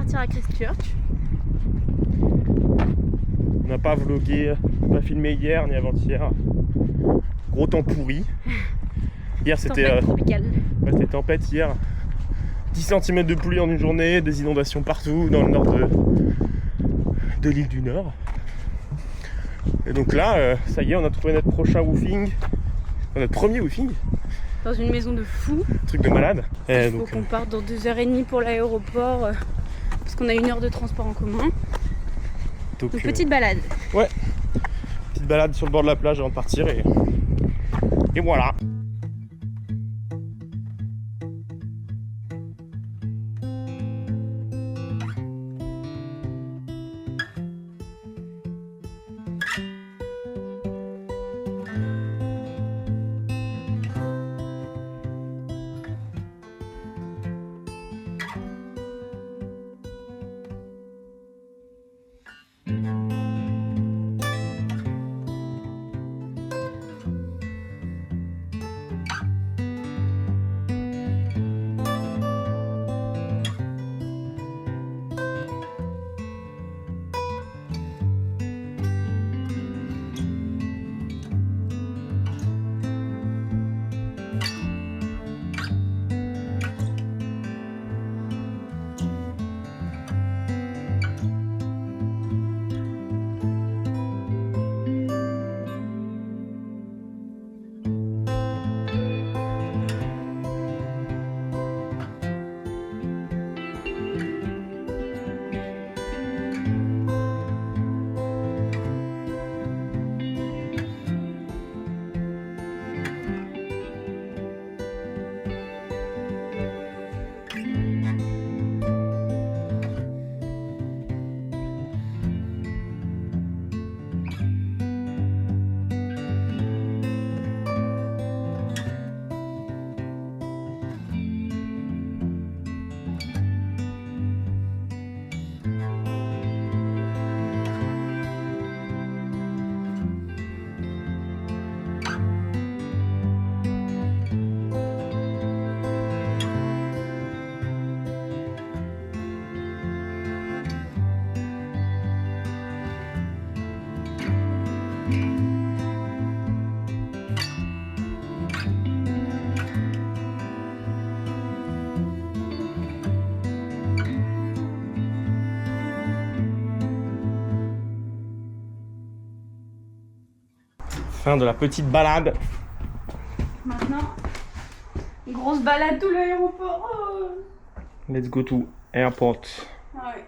partir à Christchurch. On n'a pas vlogué, pas filmé hier ni avant-hier. Gros temps pourri. Hier c'était tropicale. Ouais, c'était tempête hier. 10 cm de pluie en une journée, des inondations partout dans le nord de l'île du Nord. Et donc là, ça y est, on a trouvé notre prochain woofing. Notre premier woofing. Dans une maison de fou. Truc de malade. Il faut qu'on parte dans 2h30 pour l'aéroport. Parce qu'on a 1 heure de transport en commun. Donc petite balade. Ouais. Petite balade sur le bord de la plage avant de partir et voilà. Fin de la petite balade. Maintenant, une grosse balade tout l'aéroport. Oh. Let's go to airport. Ouais.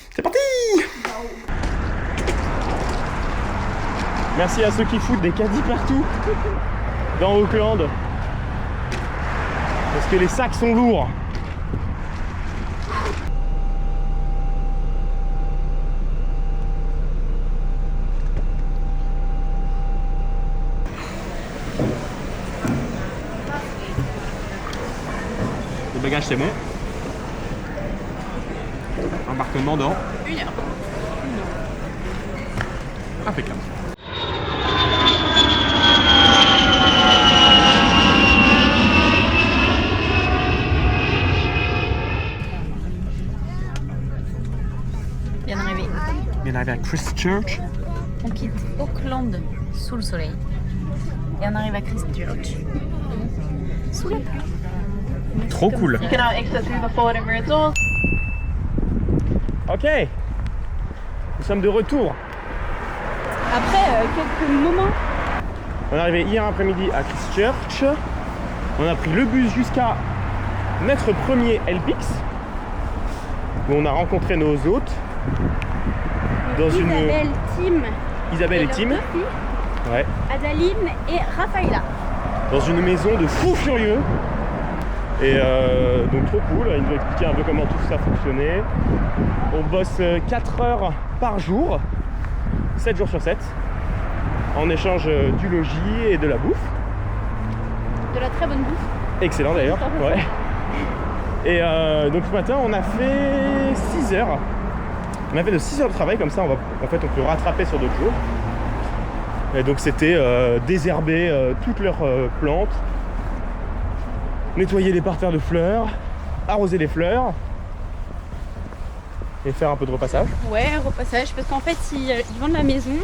C'est parti! Merci à ceux qui foutent des caddies partout dans Auckland. Parce que les sacs sont lourds. Le bagage c'est bon. Embarquement dans 1 heure. Impeccable. Bien arrivé. Bien arrivé à Christchurch. On quitte Auckland sous le soleil. Et on arrive à Christchurch sous la pluie. Trop cool. You can now exit through the forward and rear doors. Ok. Nous sommes de retour. Après quelques moments. On est arrivé hier après-midi à Christchurch. On a pris le bus jusqu'à notre premier LPX où on a rencontré nos hôtes dans Isabelle, Isabelle et leurs Tim. 2 filles, Ouais. Adaline et Raphaëla. Dans une maison de fous furieux. Et donc trop cool, ils nous ont expliqué un peu comment tout ça fonctionnait. On bosse 4 heures par jour, 7 jours sur 7, en échange du logis et de la bouffe. De la très bonne bouffe. Excellent d'ailleurs, ouais. Et donc ce matin on a fait 6 heures. On a fait de 6 heures de travail, comme ça en fait on peut rattraper sur d'autres jours. Et donc c'était désherber toutes leurs plantes, nettoyer les parterres de fleurs, arroser les fleurs et faire un peu de repassage. Ouais, repassage, parce qu'en fait ils vendent la maison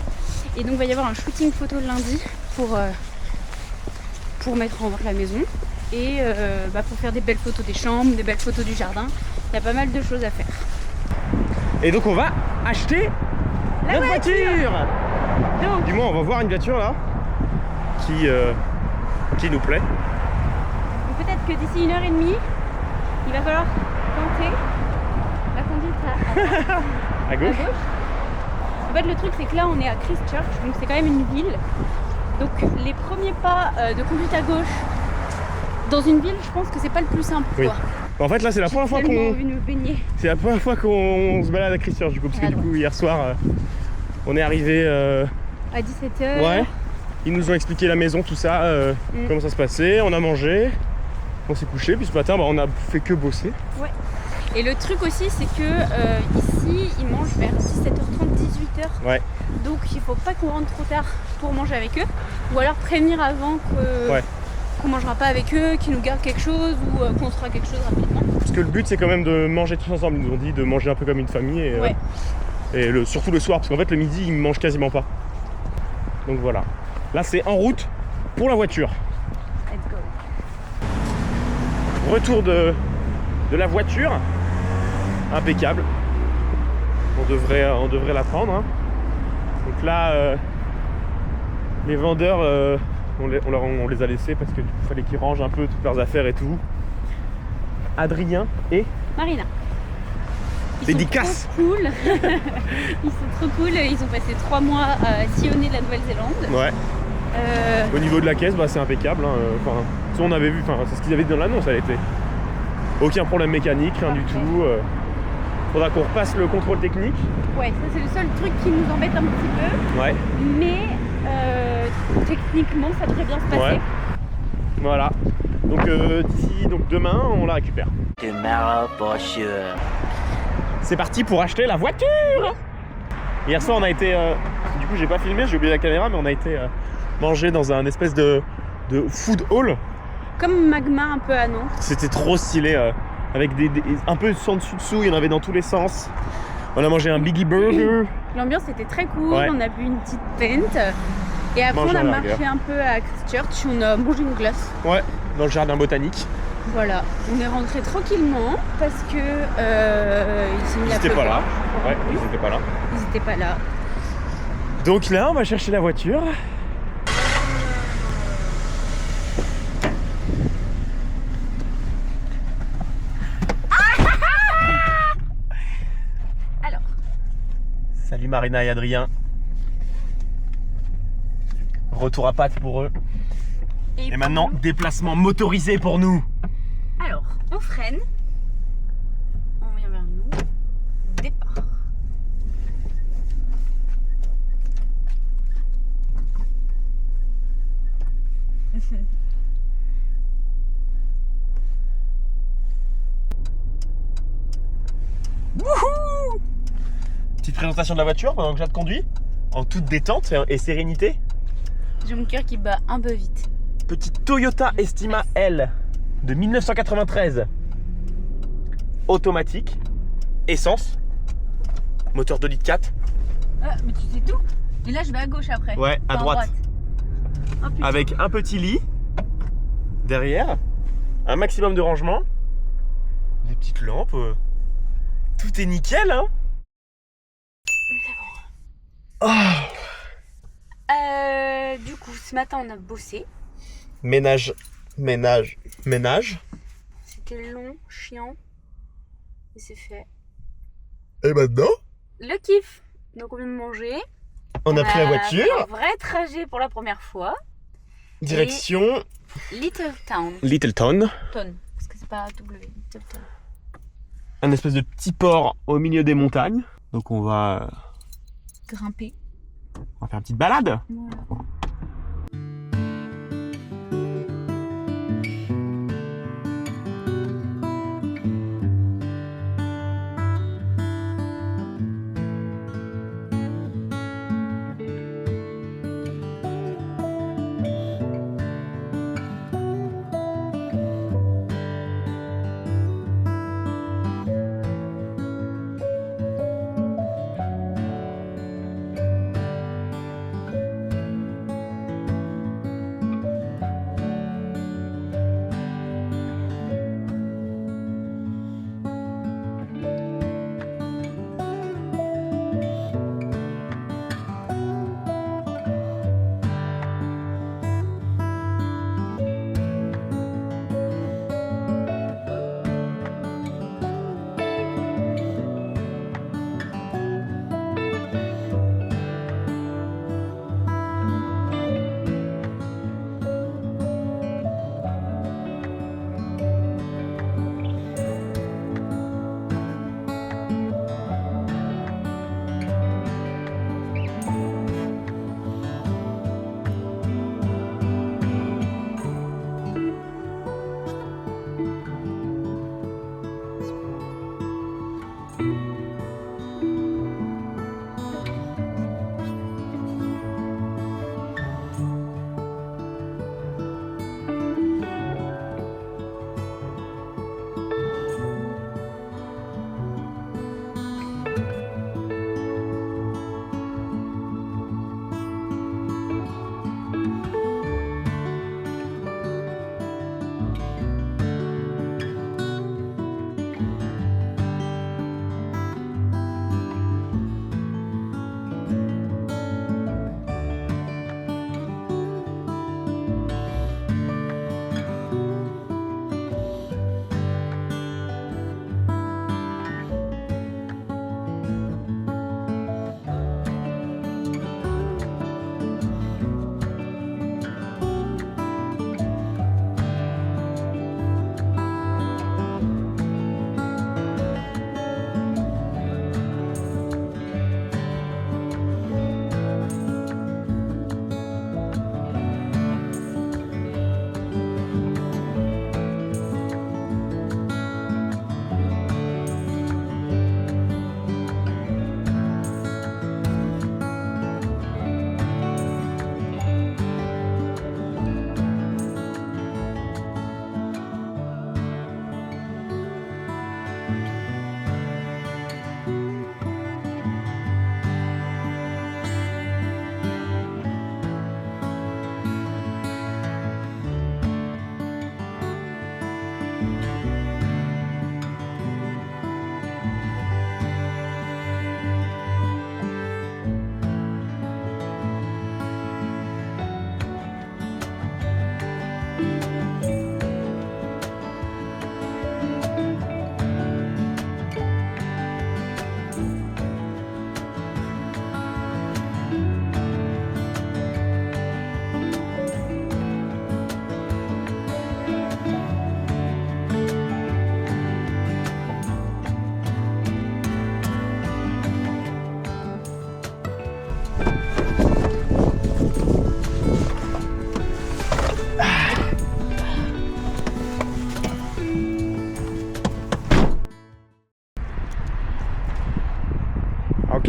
et donc il va y avoir un shooting photo le lundi pour mettre en vente la maison et pour faire des belles photos des chambres, des belles photos du jardin. Il y a pas mal de choses à faire. Et donc on va acheter La notre voiture. Donc, Du moins on va voir une voiture là qui nous plaît. donc peut-être que d'ici 1h30, il va falloir tenter la conduite À à gauche. gauche. En fait le truc c'est que là on est à Christchurch, donc c'est quand même une ville. Donc les premiers pas de conduite à gauche dans une ville, je pense que c'est pas le plus simple. Oui. Quoi. En fait là c'est la première fois J'ai tellement qu'on envie de me baigner. c'est la première fois qu'on se balade à Christchurch du coup, parce que Ah du non. coup hier soir on est arrivé À 17h. ouais, ils nous ont expliqué la maison, tout ça, comment ça se passait, on a mangé, on s'est couché, puis ce matin on a fait que bosser. Ouais. Et le truc aussi c'est que ici ils mangent vers 17h30, 18h. Ouais. Donc il faut pas qu'on rentre trop tard pour manger avec eux. Ou alors prévenir avant que Ouais. qu'on mangera pas avec eux, qu'ils nous gardent quelque chose ou qu'on se fera quelque chose rapidement. Parce que le but c'est quand même de manger tous ensemble, ils nous ont dit de manger un peu comme une famille et, Ouais. surtout le soir, parce qu'en fait le midi ils mangent quasiment pas. Donc voilà. Là c'est en route pour la voiture. Let's go. Retour de la voiture. Impeccable. On devrait la prendre. Hein. Donc là, les vendeurs, on les a laissés parce que du coup, fallait qu'ils rangent un peu toutes leurs affaires et tout. Adrien et Marina. Dédicace. Sont trop cool. Ils sont trop cool. Ils ont passé 3 mois à sillonner la Nouvelle-Zélande. Ouais. Au niveau de la caisse, c'est impeccable. Hein. Enfin, ça, on avait vu, c'est ce qu'ils avaient dit dans l'annonce, elle était. Aucun problème mécanique, rien du tout. Faudra qu'on repasse le contrôle technique. Ouais, ça c'est le seul truc qui nous embête un petit peu. Ouais. Mais techniquement, ça devrait bien se passer. Ouais. Voilà. Donc d'ici demain, on la récupère. Tomorrow for sure. C'est parti pour acheter la voiture. Hier soir, on a été. Du coup, j'ai pas filmé, j'ai oublié la caméra, mais on a été manger dans un espèce de food hall. Comme Magma un peu à Nantes. C'était trop stylé. Avec un peu sans dessous, il y en avait dans tous les sens. On a mangé un Biggie Burger. L'ambiance était très cool, Ouais. on a bu une petite pinte. Et après Manger on a un burger. marché un peu à Christchurch, on a mangé une glace. Ouais, dans le jardin botanique. Voilà, on est rentré tranquillement parce que il s'est mis Ils à étaient pas là. pleuvoir. Ouais, ils étaient pas là. Ils étaient pas là. Donc là, on va chercher la voiture. Alors, Salut Marina et Adrien. Retour à Pâtes pour eux. Et maintenant, déplacement motorisé pour nous. Alors, on freine. On vient vers nous. Départ. Wouhou! Petite présentation de la voiture pendant que Jade conduit. En toute détente et sérénité. J'ai mon cœur qui bat un peu vite. Petite Toyota Estima L de 1993. Automatique. Essence. Moteur 2,4 litres. Ah, mais tu sais tout. Et là, je vais à gauche après. Ouais, à Pas droite. Oh, putain. Avec un petit lit derrière, un maximum de rangement, des petites lampes, tout est nickel, hein. Du coup, ce matin, on a bossé. Ménage. C'était long, chiant. Et c'est fait. Et maintenant, Le kiff. Donc, on vient de manger. on a pris la voiture, fait un vrai trajet pour la première fois. direction Little Town. Littleton, Town. Parce que c'est pas W. Little Town. un espèce de petit port au milieu des montagnes. Donc on va Grimper. faire une petite balade. Voilà.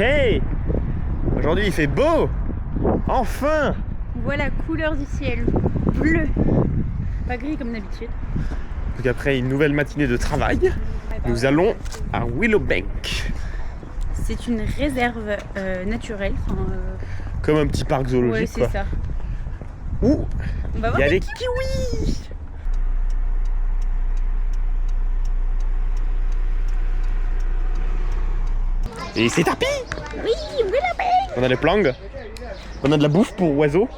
Ok. Aujourd'hui il fait beau. Enfin. On voit la couleur du ciel. Bleu. Pas gris comme d'habitude. Donc après une nouvelle matinée de travail, nous allons à Willowbank. C'est une réserve naturelle. Enfin, Comme un petit parc ouais, zoologique c'est quoi. ça. Où On va il voir y a les des kiwis. Et c'est tapis. Oui, Willowbank. On a des plangs. On a de la bouffe pour oiseaux.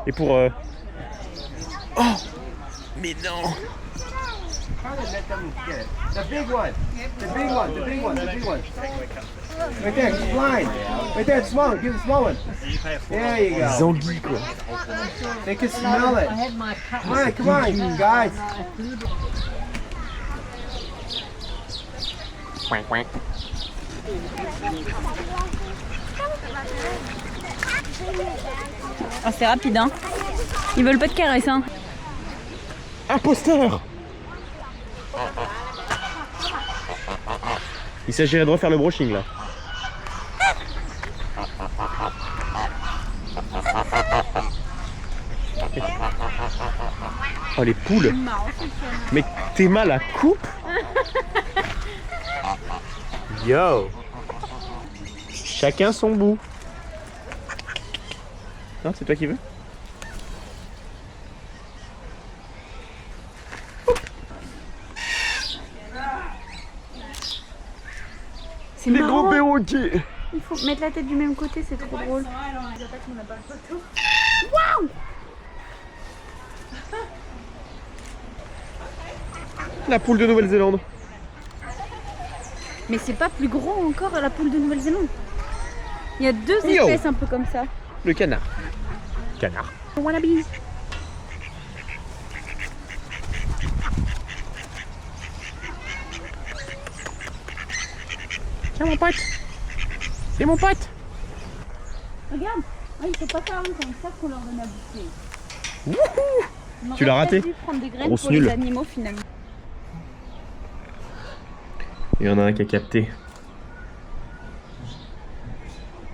Et pour... Oh. Mais non. The big one. The big one. The big one. The big one. Right there, it's blind. Right there, it's small. Give the small one. There you Des go. anguilles quoi. They can smell it. Come on, guys. Ah, c'est rapide, hein. Ils veulent pas de caresses, hein. Imposteur. Il s'agirait de refaire le brushing là. Oh les poules. Mais t'es mal à coupe. Yo. Chacun son bout. Non, c'est toi qui veux? C'est Les marrant. gros perroquets. Il faut mettre la tête du même côté, c'est trop drôle. La poule de Nouvelle-Zélande. Mais c'est pas plus gros encore la poule de Nouvelle-Zélande. Il y a deux Yo. espèces un peu comme ça. Le canard. Canard. Wannabe. Tiens mon pote. C'est mon pote. Regarde, ah, ils sont pas carrément comme ça qu'on leur donne à bouffer. On Tu aurait l'as raté. peut-être dû prendre des graines Grosse pour nulle. les animaux finalement. Il y en a un qui a capté.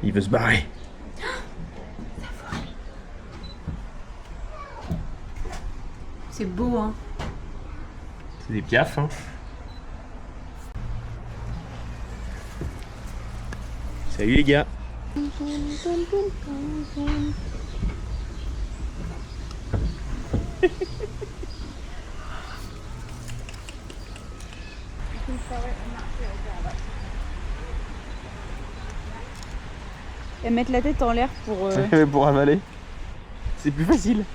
Il veut se barrer. C'est beau, hein. C'est des piafs, hein. Salut les gars. Et mettre la tête en l'air pour... Pour avaler. C'est plus facile.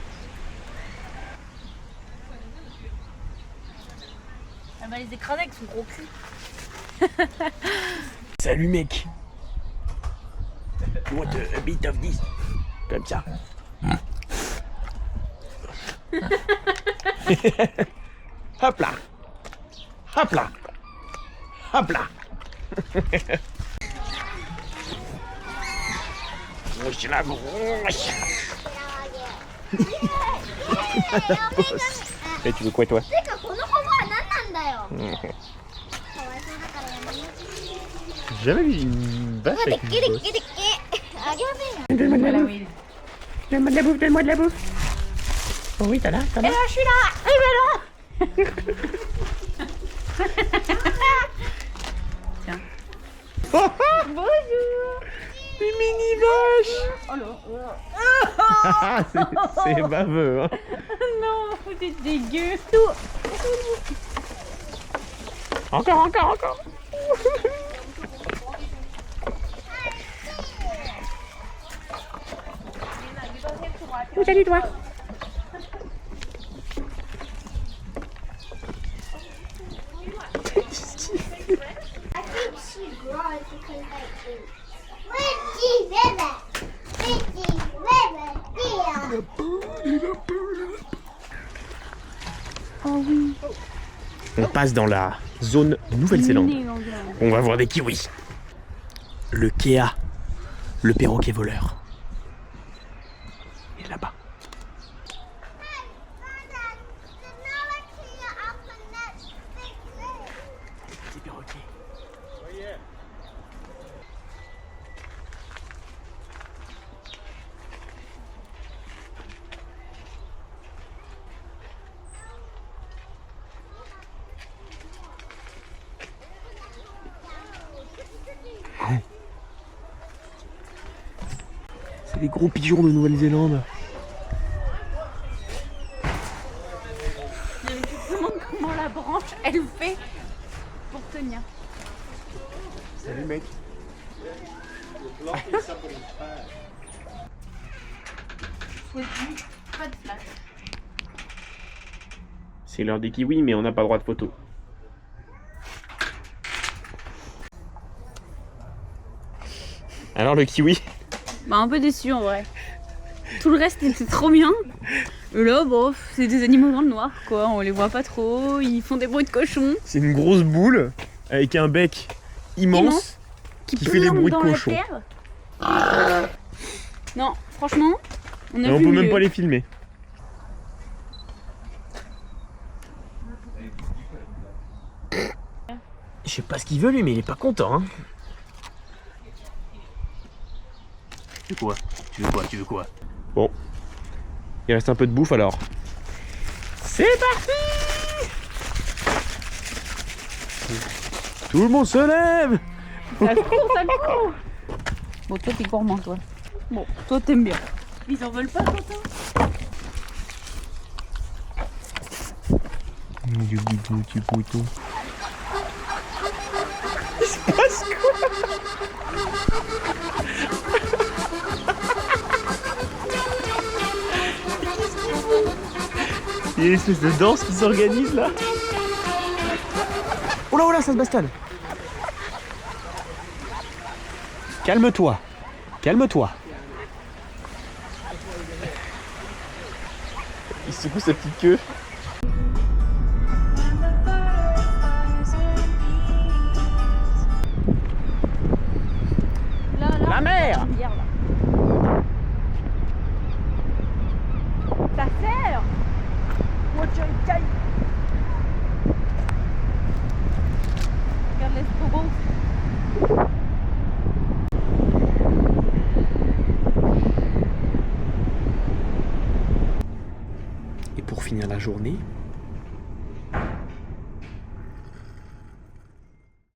Elle va les écraser avec son gros cul. Salut mec. What a bit of this. Comme ça. Hop là. Hop là. Hop là. Grosse la grosse. Et tu veux quoi toi? てかこの子は何なんだよ。かわいそうだからやめなさい。 J'ai jamais vu une vache でっ avec け une でっ bosse. けでっけ。あげませんよ。 Donne-moi de la Voilà, bouffe. oui. Donne-moi de la bouffe, donne-moi de la bouffe. Oh oui, t'as là, t'as là. Et là, je suis là. Et voilà. Tiens. Oh, Bonjour. des mini vaches. Oh là. Ah, c'est baveux, hein. Non, vous êtes dégueu. Tout. Encore, encore, encore. Où t'as du doigt? I think she grows because I eat. Richie River. Richie River. Oh oui. On passe dans la zone Nouvelle-Zélande. Néo-Zélande. On va voir des kiwis. Le Kea, le perroquet voleur. Il est là-bas. Petit perroquet. les gros pigeons de Nouvelle-Zélande. Je me demande comment la branche elle fait pour tenir. Salut mec. Pas de flash. C'est l'heure des kiwis, mais on n'a pas le droit de photo. Alors le kiwi? Bah un peu déçu en vrai. Tout le reste était trop bien. Et là, bon, c'est des animaux dans le noir quoi, on les voit pas trop, ils font des bruits de cochon. C'est une grosse boule avec un bec immense, qui fait des plombe bruits de dans la cochon. terre. Non, franchement, on a Et on vu peut mieux. même pas les filmer. Je sais pas ce qu'il veut lui, mais il est pas content. Hein. Tu veux quoi? Tu veux quoi? Tu veux quoi? Bon, il reste un peu de bouffe alors. C'est parti! Tout le monde se lève! Ça court, ça court. Bon, toi t'es gourmand toi. Bon, toi t'aimes bien. Ils en veulent pas Quentin? Du bidou, du bouton. Il y a une espèce de danse qui s'organise là. Oh là, oh là, ça se bastonne. Calme-toi. Calme-toi. Il secoue sa petite queue. Là, La mer! une bière, là. Ça sert. Regarde les bobos. Et pour finir la journée,